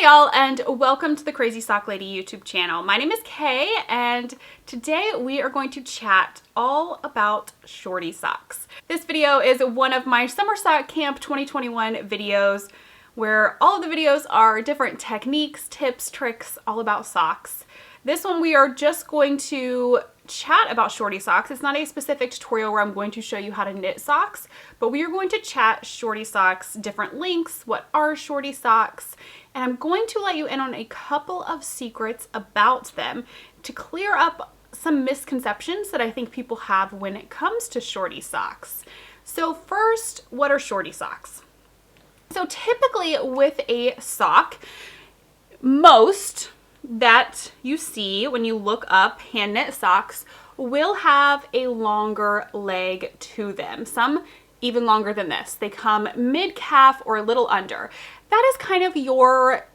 y'all, and welcome to the Crazy Sock Lady YouTube channel. My name is Kay, and today we are going to chat all about shorty socks. This video is one of my Summer Sock Camp 2021 videos where all of the videos are different techniques, tips, tricks, all about socks. This one we are just going to chat about shorty socks. It's not a specific tutorial where I'm going to show you how to knit socks, but we are going to chat shorty socks, different lengths, what are shorty socks, and I'm going to let you in on a couple of secrets about them to clear up some misconceptions that I think people have when it comes to shorty socks. So first, what are shorty socks? So typically with a sock, most that you see when you look up hand knit socks will have a longer leg to them. Some even longer than this. They come mid-calf or a little under. That is kind of your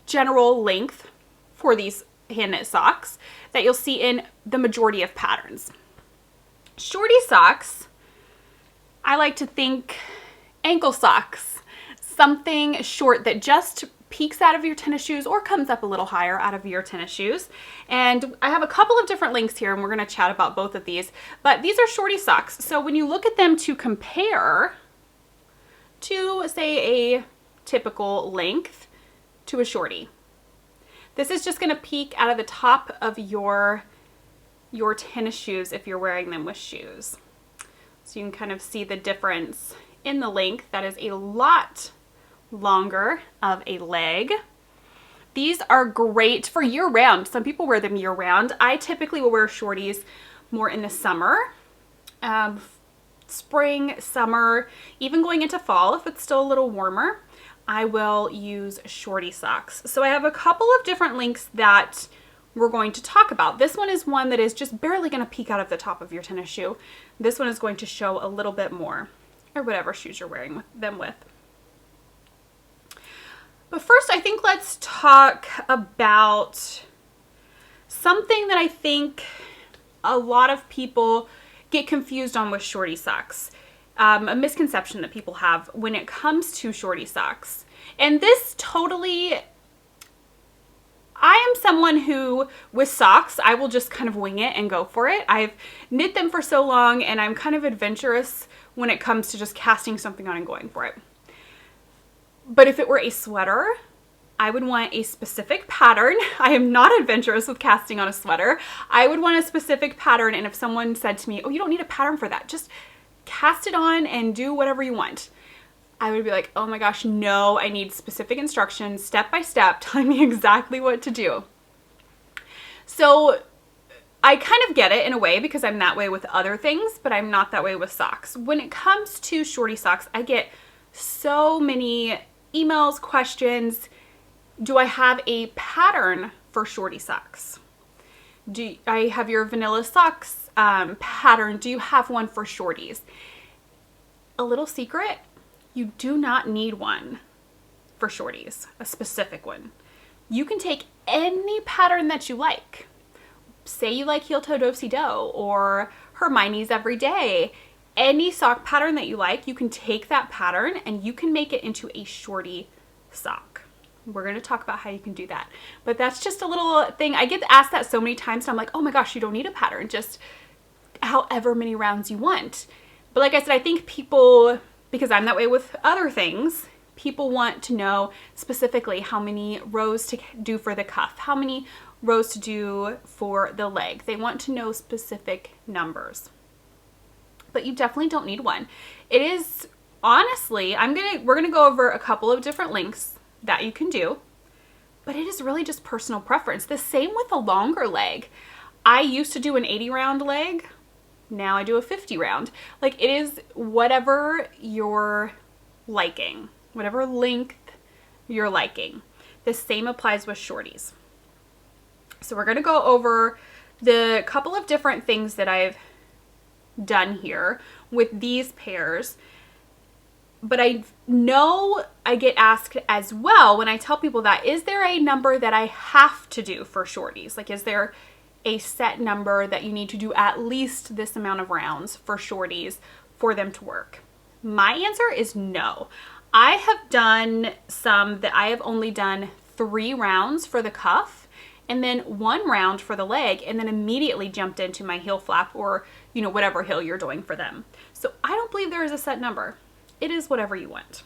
general length for these hand knit socks that you'll see in the majority of patterns. Shorty socks, I like to think ankle socks, something short that just peeks out of your tennis shoes or comes up a little higher out of your tennis shoes. And I have a couple of different links here and we're going to chat about both of these, but these are shorty socks. So when you look at them to compare to, say, a typical length to a shorty, this is just going to peek out of the top of your tennis shoes if you're wearing them with shoes. So you can kind of see the difference in the length. That is a lot longer of a leg. These are great for year-round. Some people wear them year-round. I typically will wear shorties more in the summer, spring, summer, even going into fall if it's still a little warmer. I will use shorty socks. So I have a couple of different links that we're going to talk about. This one is one that is just barely going to peek out of the top of your tennis shoe. This one is going to show a little bit more, or whatever shoes you're wearing them with. But first, I think let's talk about something that I think a lot of people get confused on with shorty socks. A misconception that people have when it comes to shorty socks. And this totally, I am someone who, with socks, I will just kind of wing it and go for it. I've knit them for so long and I'm kind of adventurous when it comes to just casting something on and going for it. But if it were a sweater, I would want a specific pattern. I am not adventurous with casting on a sweater. I would want a specific pattern, and if someone said to me, oh, you don't need a pattern for that, just cast it on and do whatever you want, I would be like, oh my gosh, no, I need specific instructions, step by step, telling me exactly what to do. So I kind of get it in a way because I'm that way with other things, but I'm not that way with socks. When it comes to shorty socks, I get so many emails, questions. Do I have a pattern for shorty socks? Do I have your vanilla socks pattern? Do you have one for shorties? A little secret, you do not need one for shorties, a specific one. You can take any pattern that you like. Say you like heel toe do-si do or Hermione's Everyday. Any sock pattern that you like, you can take that pattern and you can make it into a shorty sock. We're going to talk about how you can do that. But that's just a little thing. I get asked that so many times and I'm like, oh my gosh, you don't need a pattern. Just however many rounds you want. But like I said, I think people, because I'm that way with other things, people want to know specifically how many rows to do for the cuff, how many rows to do for the leg. They want to know specific numbers. But you definitely don't need one. It is, honestly, we're gonna go over a couple of different lengths that you can do, but it is really just personal preference. The same with a longer leg. I used to do an 80 round leg. Now I do a 50 round. Like, it is whatever you're liking, whatever length you're liking. The same applies with shorties. So we're gonna go over the couple of different things that I've done here with these pairs, but I know I get asked as well when I tell people that, is there a number that I have to do for shorties? Like, is there a set number that you need to do at least this amount of rounds for shorties for them to work? My answer is no. I have done some that I have only done 3 rounds for the cuff and then 1 round for the leg, and then immediately jumped into my heel flap, or, you know, whatever heel you're doing for them. So I don't believe there is a set number. It is whatever you want.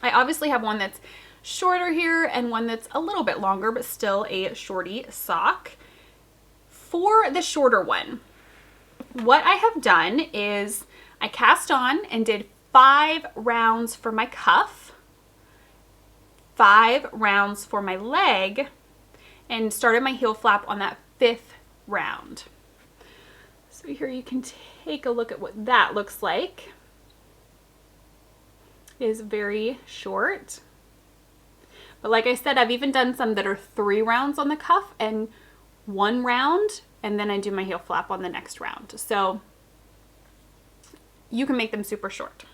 I obviously have one that's shorter here and one that's a little bit longer, but still a shorty sock. For the shorter one, what I have done is I cast on and did 5 rounds for my cuff, 5 rounds for my leg, and started my heel flap on that 5th round. So here you can take a look at what that looks like. It is very short. But like I said, I've even done some that are 3 rounds on the cuff and 1 round, and then I do my heel flap on the next round. So you can make them super short.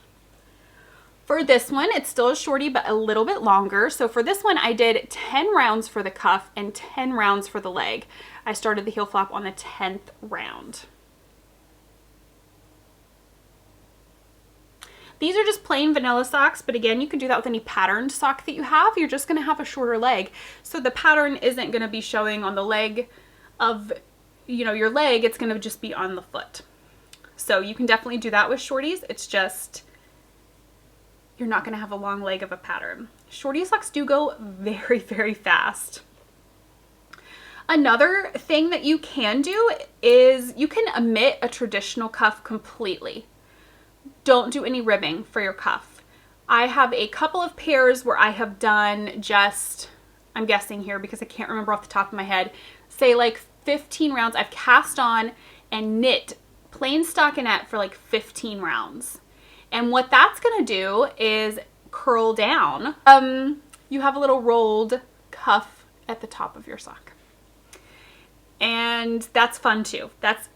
For this one, it's still a shorty, but a little bit longer. So for this one, I did 10 rounds for the cuff and 10 rounds for the leg. I started the heel flap on the 10th round. These are just plain vanilla socks, but again, you can do that with any patterned sock that you have. You're just gonna have a shorter leg. So the pattern isn't gonna be showing on the leg of, you know, your leg, it's gonna just be on the foot. So you can definitely do that with shorties. It's just, you're not gonna have a long leg of a pattern. Shorty socks do go very, very fast. Another thing that you can do is you can omit a traditional cuff completely. Don't do any ribbing for your cuff. I have a couple of pairs where I have done just, I'm guessing here because I can't remember off the top of my head, say like 15 rounds. I've cast on and knit plain stockinette for like 15 rounds. And what that's gonna do is curl down. You have a little rolled cuff at the top of your sock. And that's fun too. That's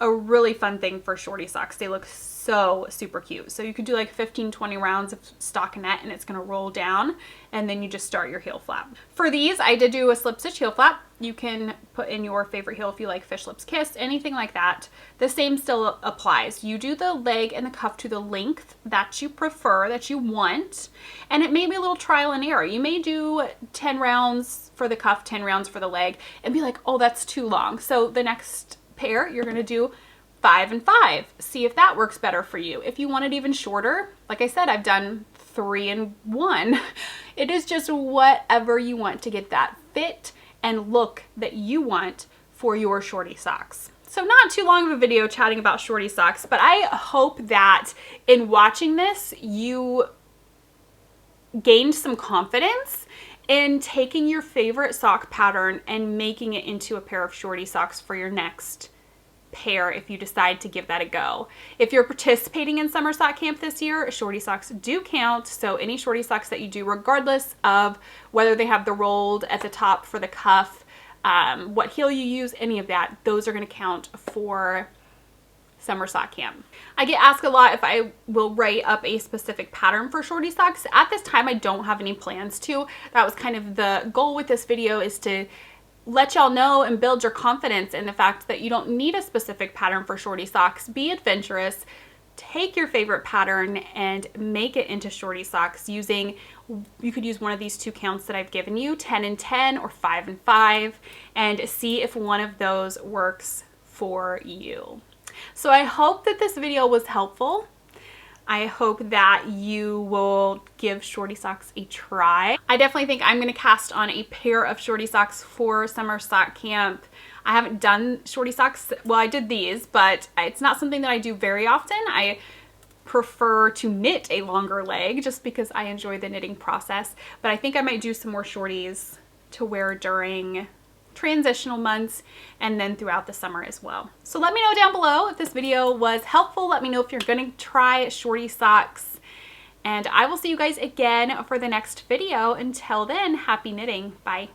a really fun thing for shorty socks. They look so super cute. So you could do like 15-20 rounds of stockinette and it's gonna roll down, and then you just start your heel flap. For these, I did do a slip stitch heel flap. You can put in your favorite heel if you like Fish Lips Kiss, anything like that. The same still applies. You do the leg and the cuff to the length that you prefer, that you want, and it may be a little trial and error. You may do 10 rounds for the cuff, 10 rounds for the leg, and be like, oh, that's too long. So the next pair, you're gonna do 5 and 5. See if that works better for you. If you want it even shorter, like I said, I've done 3 and 1. It is just whatever you want to get that fit and look that you want for your shorty socks. So not too long of a video chatting about shorty socks, but I hope that in watching this, you gained some confidence in taking your favorite sock pattern and making it into a pair of shorty socks for your next pair if you decide to give that a go. If you're participating in summer sock camp this year, shorty socks do count. So any shorty socks that you do, regardless of whether they have the rolled at the top for the cuff, what heel you use, any of that, those are going to count for summer sock camp. I get asked a lot if I will write up a specific pattern for shorty socks. At this time, I don't have any plans to. That was kind of the goal with this video, is to let y'all know and build your confidence in the fact that you don't need a specific pattern for shorty socks. Be adventurous. Take your favorite pattern and make it into shorty socks using, you could use one of these 2 counts that I've given you, 10 and 10 or 5 and 5, and see if one of those works for you. So I hope that this video was helpful. I hope that you will give shorty socks a try. I definitely think I'm gonna cast on a pair of shorty socks for summer sock camp. I haven't done shorty socks, well, I did these, but it's not something that I do very often. I prefer to knit a longer leg just because I enjoy the knitting process, but I think I might do some more shorties to wear during transitional months and then throughout the summer as well. So let me know down below if this video was helpful. Let me know if you're gonna try shorty socks, and I will see you guys again for the next video. Until then, happy knitting. Bye.